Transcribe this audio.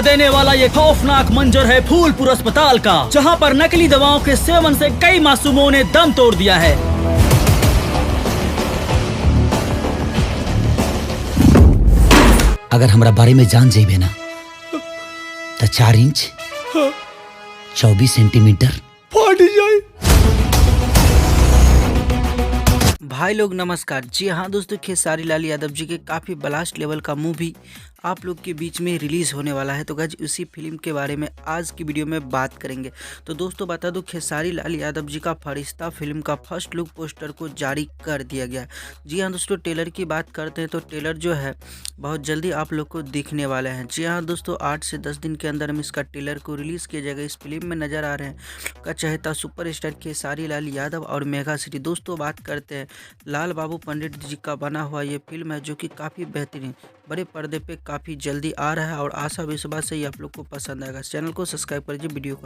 देने वाला ये खौफनाक मंजर है फूलपुर अस्पताल का, जहां पर नकली दवाओं के सेवन से कई मासूमों ने दम तोड़ दिया है। अगर हमरा बारे में जान जाइबे ना तो 4 इंच 24 सेंटीमीटर फाट जाए। भाई लोग नमस्कार। जी हाँ दोस्तों, खेसारी लाल यादव जी के काफ़ी ब्लास्ट लेवल का मूवी आप लोग के बीच में रिलीज़ होने वाला है। तो गाइस उसी फिल्म के बारे में आज की वीडियो में बात करेंगे। तो दोस्तों बता दूं, खेसारी लाल यादव जी का फरिश्ता फिल्म का फर्स्ट लुक पोस्टर को जारी कर दिया गया है। जी हाँ दोस्तों, ट्रेलर की बात करते हैं तो ट्रेलर जो है बहुत जल्दी आप लोग को दिखने वाला है। जी हाँ दोस्तों, 8 से 10 दिन के अंदर हम इसका ट्रेलर को रिलीज़ किया जाएगा। इस फिल्म में नज़र आ रहे हैं का चहेता सुपरस्टार खेसारी लाल यादव और मेगा सिटी। दोस्तों बात करते हैं लाल बाबू पंडित जी का बना हुआ ये फिल्म है, जो कि काफ़ी बेहतरीन बड़े पर्दे पे काफ़ी जल्दी आ रहा है और आशा विश्वास से ही आप लोग को पसंद आएगा। चैनल को सब्सक्राइब करिए, वीडियो को